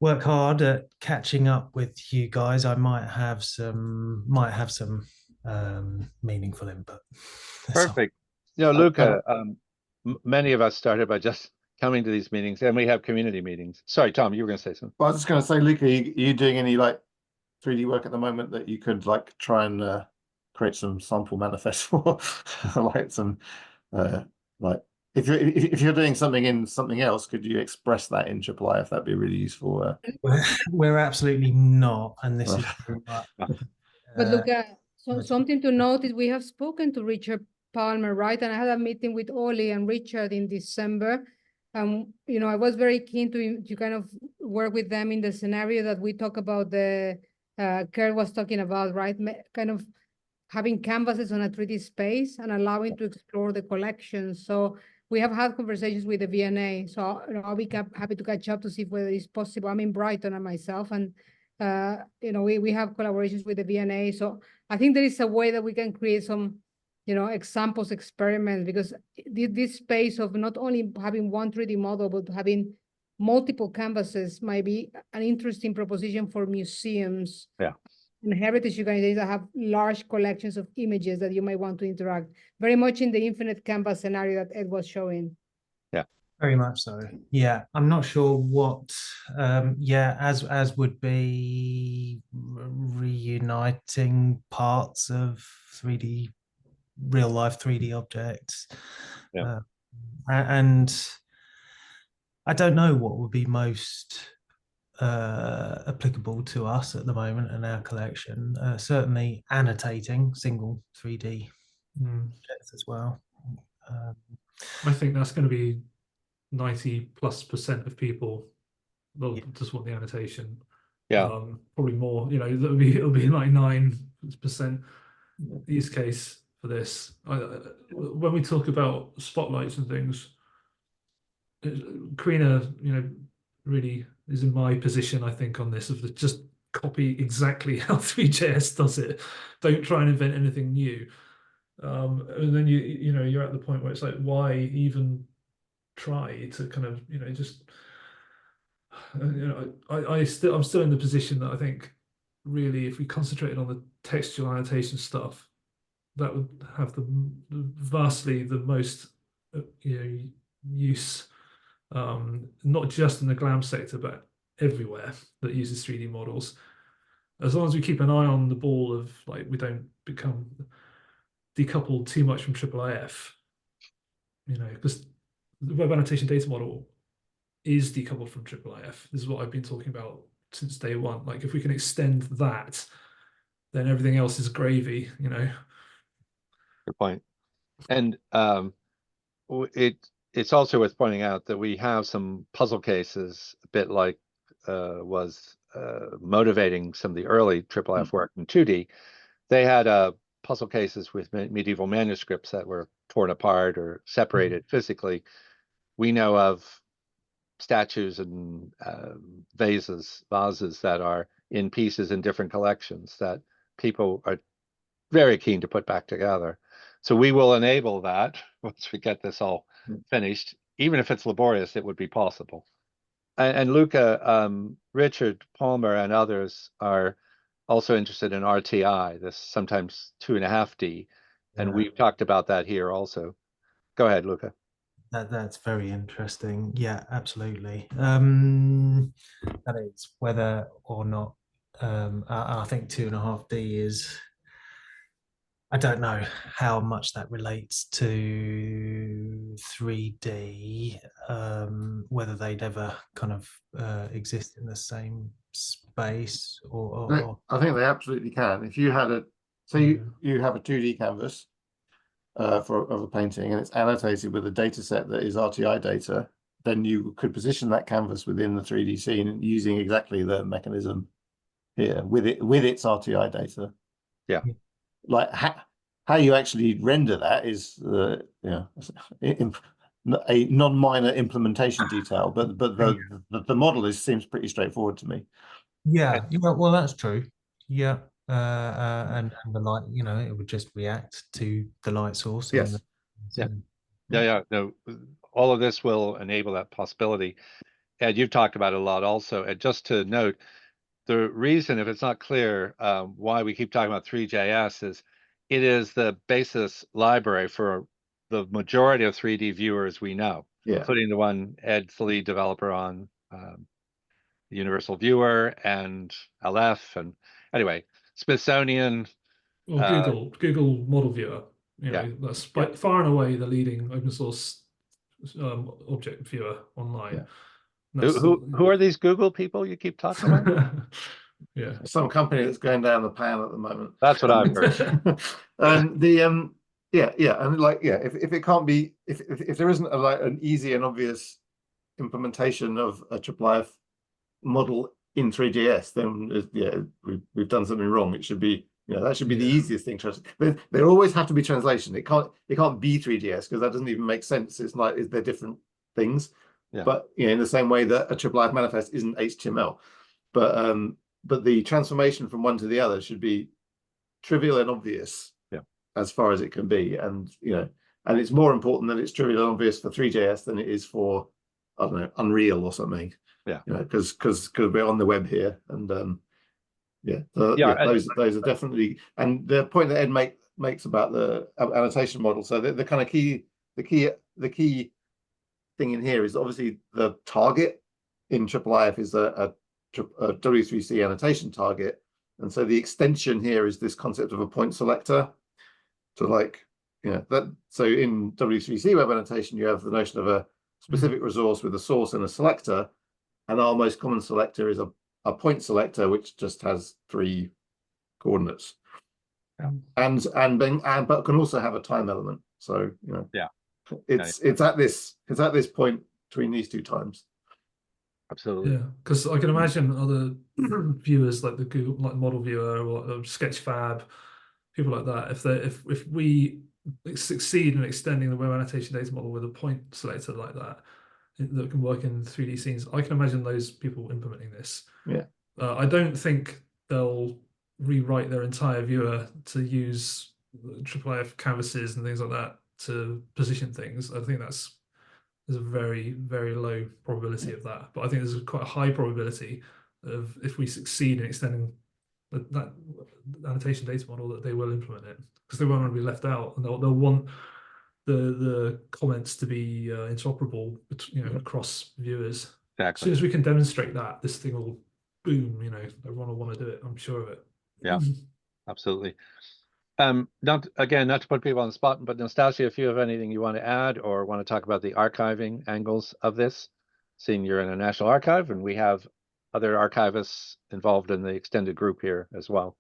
H: work hard at catching up with you guys, I might have some meaningful input.
C: Perfect. Luca, many of us started by just coming to these meetings, and we have community meetings. Sorry, Tom, you were going to say something.
B: Well, I was just going to say, Luca, are you doing any 3D work at the moment that you could try and create some sample manifests for, if you're doing something in something else, could you express that in IIIF? That'd be really useful.
H: We're absolutely not, and this is very much.
F: But Luca, something to note is we have spoken to Richard Palmer, right? And I had a meeting with Oli and Richard in December. I was very keen to kind of work with them in the scenario that we talk about Kurt was talking about, right? Kind of having canvases on a 3D space and allowing to explore the collection. So we have had conversations with the V&A. So I'll be happy to catch up to see whether it's possible. I'm in Brighton and myself, and we have collaborations with the V&A. So I think there is a way that we can create some, examples, experiments, because this space of not only having one 3D model, but having multiple canvases might be an interesting proposition for museums.
C: Yeah.
F: and heritage organizations that have large collections of images that you might want to interact. Very much in the infinite canvas scenario that Ed was showing.
H: Very much so. Yeah, I'm not sure what. Yeah, as would be reuniting parts of 3D, real life 3D objects,
C: Yeah.
H: And I don't know what would be most applicable to us at the moment in our collection. Certainly annotating single 3D objects as well.
D: I think that's going to be 90+% of people. They'll just want the annotation.
C: Yeah.
D: Probably more. You know, it'll be like 9% use case for this. When we talk about spotlights and things, Karina, you know, really is in my position, I think, on this of just copy exactly how 3JS does it. Don't try and invent anything new. And then you know, you're at the point where it's like, why even try to kind of, you know, just you know, I'm still in the position that I think really if we concentrated on the textual annotation stuff, that would have vastly the most you know, use, not just in the glam sector but everywhere that uses 3D models. As long as we keep an eye on the ball of like we don't become decoupled too much from IIIF, you know, because the web annotation data model is decoupled from IIIF. This is what I've been talking about since day one. Like if we can extend that, then everything else is gravy, you know.
C: Good point. And it's also worth pointing out that we have some puzzle cases, a bit like was motivating some of the early IIIF work in 2D. They had puzzle cases with medieval manuscripts that were torn apart or separated physically. We know of statues and vases that are in pieces in different collections that people are very keen to put back together. So we will enable that once we get this all finished. Even if it's laborious, it would be possible. And Luca, Richard Palmer and others are also interested in RTI, this sometimes 2.5D. And we've talked about that here also. Go ahead, Luca.
H: That's very interesting. Yeah, absolutely. That is whether or not I think 2.5D is. I don't know how much that relates to 3D. Whether they'd ever kind of exist in the same space or
B: I think they absolutely can. If you had you have a 2D canvas of a painting and it's annotated with a data set that is RTI data, then you could position that canvas within the 3D scene using exactly the mechanism here with its RTI data.
C: Yeah.
B: Like how you actually render that is you know, a non-minor implementation detail, but the model seems pretty straightforward to me.
H: Yeah, well, that's true. Yeah. And the light, you know, it would just react to the light source.
B: Yes.
C: Yeah. No, all of this will enable that possibility. Ed, you've talked about it a lot also. And just to note, the reason, if it's not clear, why we keep talking about 3JS is it is the basis library for the majority of 3D viewers we know, including the one Ed's the lead developer on, the Universal Viewer and LF. And anyway, Smithsonian.
D: Well, Google Model Viewer, you know, that's far and away the leading open source object viewer online.
C: Who are these Google people you keep talking about?
D: Yeah,
B: some company that's going down the pan at the moment.
C: That's what I've heard.
B: And the and if it can't be, if there isn't an easy and obvious implementation of a IIIF model in 3JS, then we've done something wrong. It should be, you know, that should be the easiest thing to. There always have to be translation. It can't be 3JS because that doesn't even make sense. It's like they're different things.
C: Yeah.
B: But you know, in the same way that a IIIF manifest isn't HTML, but the transformation from one to the other should be trivial and obvious, as far as it can be. And you know, and it's more important that it's trivial and obvious for 3JS than it is for, I don't know, Unreal or something.
C: Yeah.
B: You know, because we're on the web here, and Yeah,
C: Yeah,
B: those are definitely, and the point that Ed makes about the annotation model. So the kind of key thing in here is obviously the target in IIIF is a W3C annotation target, and so the extension here is this concept of a point selector. To like, that. So in W3C web annotation, you have the notion of a specific resource with a source and a selector, and our most common selector is a point selector, which just has 3 coordinates, but can also have a time element. So it's at this point between these 2 times.
C: Absolutely.
D: Yeah, because I can imagine other viewers like the Google, like Model Viewer or Sketchfab, people like that. If we succeed in extending the web annotation data model with a point selector like that can work in 3D scenes, I can imagine those people implementing this.
B: Yeah.
D: I don't think they'll rewrite their entire viewer to use IIIF canvases and things like that to position things. I think there's a very, very low probability of that. But I think there's quite a high probability of, if we succeed in extending that annotation data model, that they will implement it, because they won't want to be left out, and they'll want the comments to be interoperable, across viewers.
C: Exactly.
D: As soon as we can demonstrate that, this thing will boom. Everyone will want to do it. I'm sure of it.
C: Yeah, absolutely. Not to put people on the spot, but Nastasia, if you have anything you want to add or want to talk about the archiving angles of this, seeing you're in a National Archive and we have other archivists involved in the extended group here as well.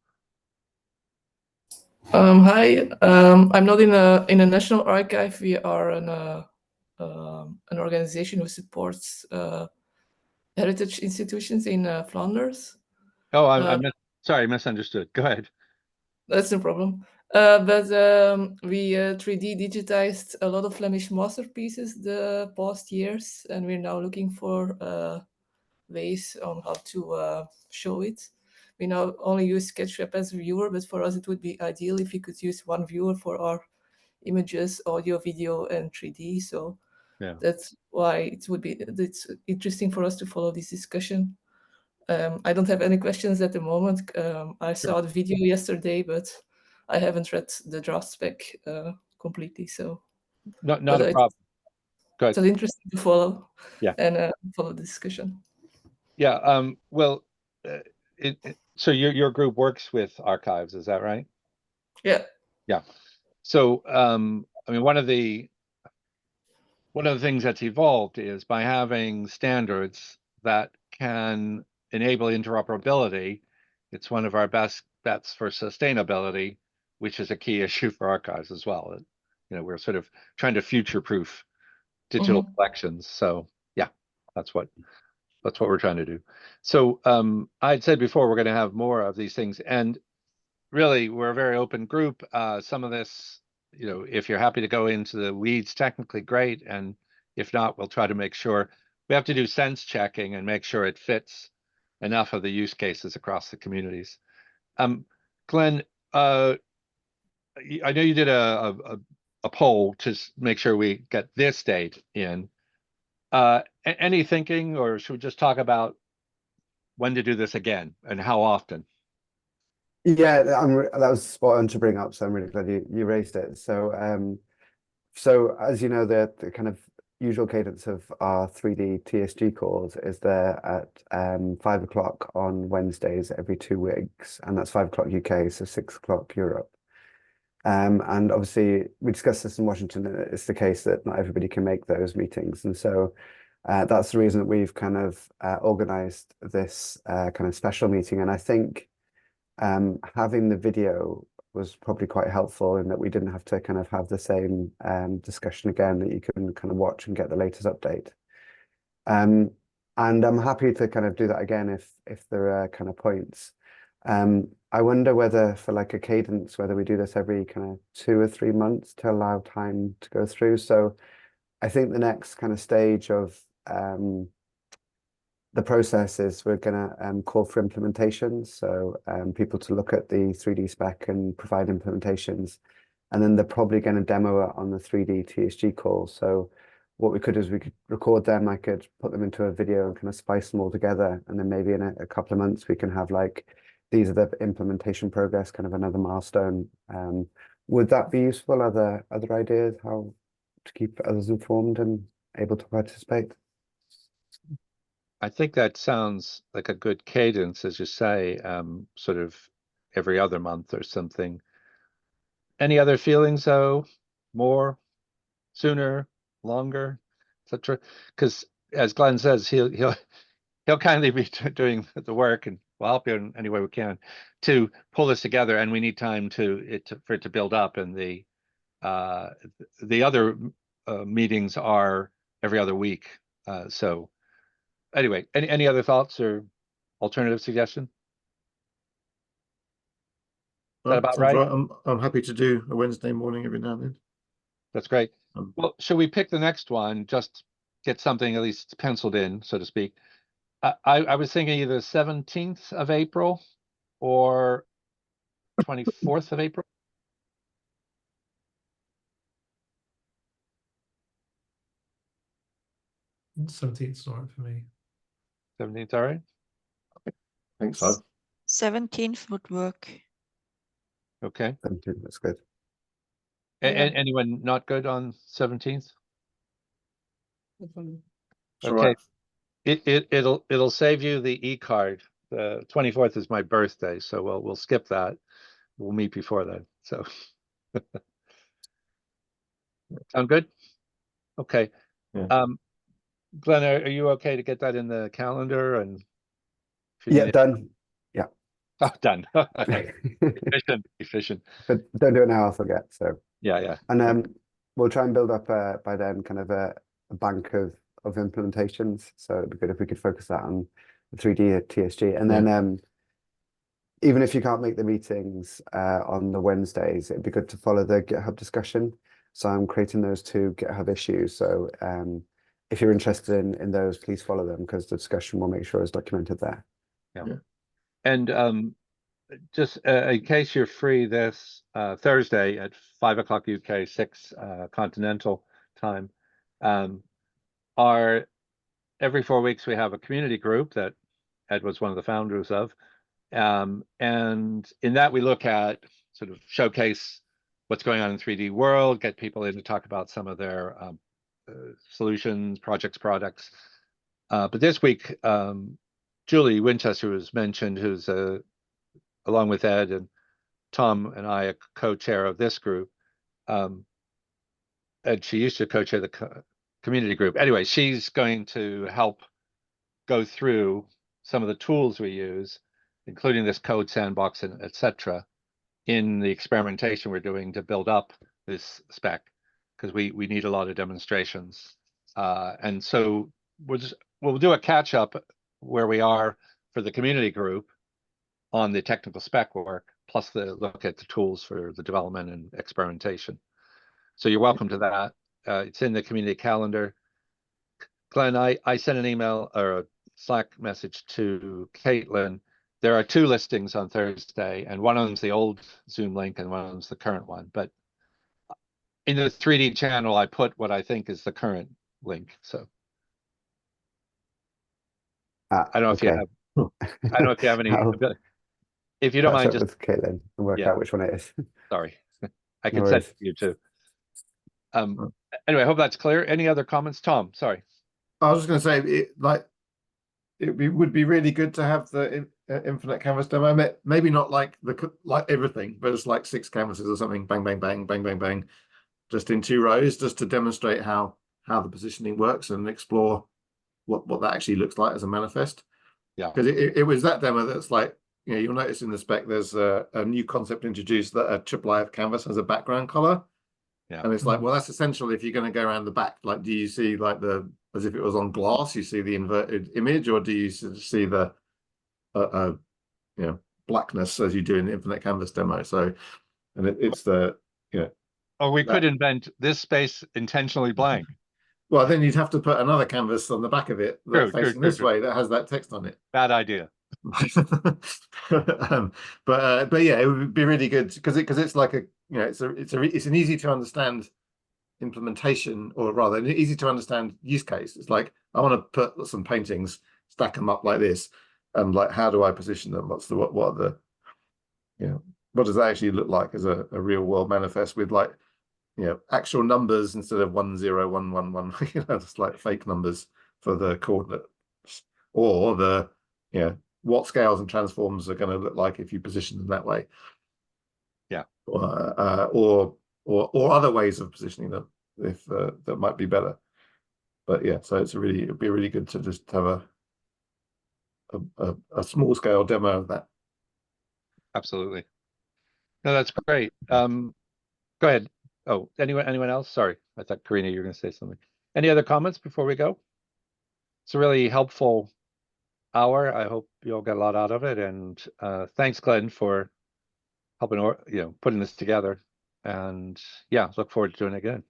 I: Hi, I'm not in a National Archive. We are an organization who supports heritage institutions in Flanders.
C: Oh, sorry, I misunderstood. Go ahead.
I: That's no problem. But we 3D digitized a lot of Flemish masterpieces the past years, and we're now looking for ways on how to show it. We now only use Sketchfab as a viewer, but for us it would be ideal if we could use one viewer for our images, audio, video, and 3D. So that's why it's interesting for us to follow this discussion. I don't have any questions at the moment. I saw the video yesterday, but I haven't read the draft spec completely. So
C: not a problem. Go ahead.
I: It's interesting to follow.
C: Yeah.
I: And follow the discussion.
C: Yeah. Well, so your group works with archives, is that right?
I: Yeah.
C: Yeah. So I mean, one of the things that's evolved is by having standards that can enable interoperability. It's one of our best bets for sustainability, which is a key issue for archives as well. We're sort of trying to future-proof digital collections. So yeah, that's what we're trying to do. So I'd said before, we're going to have more of these things, and really we're a very open group. Some of this, if you're happy to go into the weeds technically, great, and if not, we'll try to make sure. We have to do sense checking and make sure it fits enough of the use cases across the communities. Glenn, I know you did a poll to make sure we get this date in. Any thinking, or should we just talk about when to do this again and how often?
A: Yeah, that was spot on to bring up, so I'm really glad you raised it. So so as you know, the kind of usual cadence of our 3D TSG calls is there at 5 o'clock on Wednesdays every 2 weeks, and that's 5 o'clock UK, so 6 o'clock Europe. And obviously we discussed this in Washington, and it's the case that not everybody can make those meetings, and so that's the reason that we've kind of organized this kind of special meeting. And I think having the video was probably quite helpful in that we didn't have to kind of have the same discussion again, that you can kind of watch and get the latest update. And I'm happy to kind of do that again if there are kind of points. I wonder whether for like a cadence, whether we do this every kind of 2 or 3 months to allow time to go through. So I think the next kind of stage of the process is we're going to call for implementations. So people to look at the 3D spec and provide implementations. And then they're probably going to demo it on the 3D TSG call. So what we could do is we could record them. I could put them into a video and kind of spice them all together. And then maybe in a couple of months, we can have like these are the implementation progress, kind of another milestone. Would that be useful? Are there other ideas how to keep others informed and able to participate?
C: I think that sounds like a good cadence, as you say, sort of every other month or something. Any other feelings, though? More, sooner, longer, etc. Because as Glenn says, he'll kindly be doing the work, and we'll help you in any way we can to pull this together. And we need time for it to build up. And the other meetings are every other week. So anyway, any other thoughts or alternative suggestion? Is that about right?
B: I'm happy to do a Wednesday morning every now and then.
C: That's great. Well, should we pick the next one? Just get something at least penciled in, so to speak. I was thinking either 17th of April or 24th of April.
D: 17th all right for me.
C: 17th, all right?
B: I think so.
E: 17th would work.
C: Okay.
A: 17, that's good.
C: Anyone not good on 17th?
B: Okay.
C: It'll save you the e-card. The 24th is my birthday, so we'll skip that. We'll meet before then. So sound good? Okay.
B: Yeah.
C: Glenn, are you okay to get that in the calendar? And
A: Yeah, done. Yeah.
C: Oh, done. Efficient.
A: But don't do it now, I'll forget. So
C: Yeah.
A: and we'll try and build up by then kind of a bank of implementations. So it'd be good if we could focus that on the 3D at TSG. And then even if you can't make the meetings on the Wednesdays, it'd be good to follow the GitHub discussion. So I'm creating those 2 GitHub issues. So if you're interested in those, please follow them because the discussion will make sure it's documented there.
C: Yeah. And just in case you're free this Thursday at 5 o'clock UK, 6 continental time, every 4 weeks we have a community group that Ed was one of the founders of. And in that we look at sort of showcase what's going on in 3D world, get people in to talk about some of their solutions, projects, products. But this week, Julie Winchester was mentioned, who's along with Ed and Tom and I, a co-chair of this group. And she used to co-chair the community group. Anyway, she's going to help go through some of the tools we use, including this code sandbox and etc., in the experimentation we're doing to build up this spec, because we need a lot of demonstrations. And so we'll do a catch up where we are for the community group on the technical spec work, plus the look at the tools for the development and experimentation. So you're welcome to that. It's in the community calendar. Glenn, I sent an email or a Slack message to Caitlin. There are 2 listings on Thursday, and one of them's the old Zoom link and one of them's the current one. But in the 3D channel, I put what I think is the current link. So I don't know if you have. I don't know if you have any. If you don't mind, just
A: with Caitlin and work out which one it is.
C: Sorry, I can send it to you too. Anyway, I hope that's clear. Any other comments, Tom? Sorry.
B: I was just going to say, it would be really good to have the infinite canvas demo. Maybe not like everything, but it's like 6 canvases or something. Bang, bang, bang, bang, bang, bang, just in 2 rows, just to demonstrate how the positioning works and explore what that actually looks like as a manifest.
C: Yeah,
B: because it was that demo that's like, you'll notice in the spec there's a new concept introduced that a IIIF canvas has a background color. Yeah, and it's like, well, that's essential if you're going to go around the back. Like, do you see like as if it was on glass, you see the inverted image, or do you see the blackness as you do in the infinite canvas demo? So, and it's the
C: or we could invent this space intentionally blank.
B: Well, then you'd have to put another canvas on the back of it that's facing this way that has that text on it.
C: Bad idea.
B: But yeah, it would be really good because it's like it's an easy to understand implementation, or rather an easy to understand use case. It's like, I want to put some paintings, stack them up like this, and like, how do I position them? What are what does that actually look like as a real world manifest with like, actual numbers instead of 1 0 1 1 1, just like fake numbers for the coordinates, or the what scales and transforms are going to look like if you position them that way.
C: Yeah.
B: Or other ways of positioning them if that might be better. But yeah, so it'd be really good to just have a small scale demo of that.
C: Absolutely. No, that's great. Go ahead. Oh, anyone else? Sorry, I thought Karina, you were going to say something. Any other comments before we go? It's a really helpful hour. I hope you all got a lot out of it, and thanks, Glenn, for helping putting this together. And yeah, look forward to doing it again.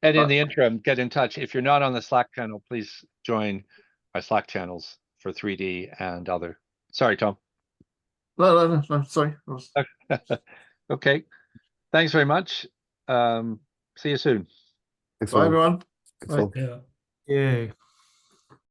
C: And in the interim, get in touch. If you're not on the Slack channel, please join our Slack channels for 3D and other. Sorry, Tom.
B: No, sorry.
C: Okay. Thanks very much. See you soon.
A: Thanks,
B: Bye, everyone.
A: Thanks all.
D: Yeah.
H: Yeah.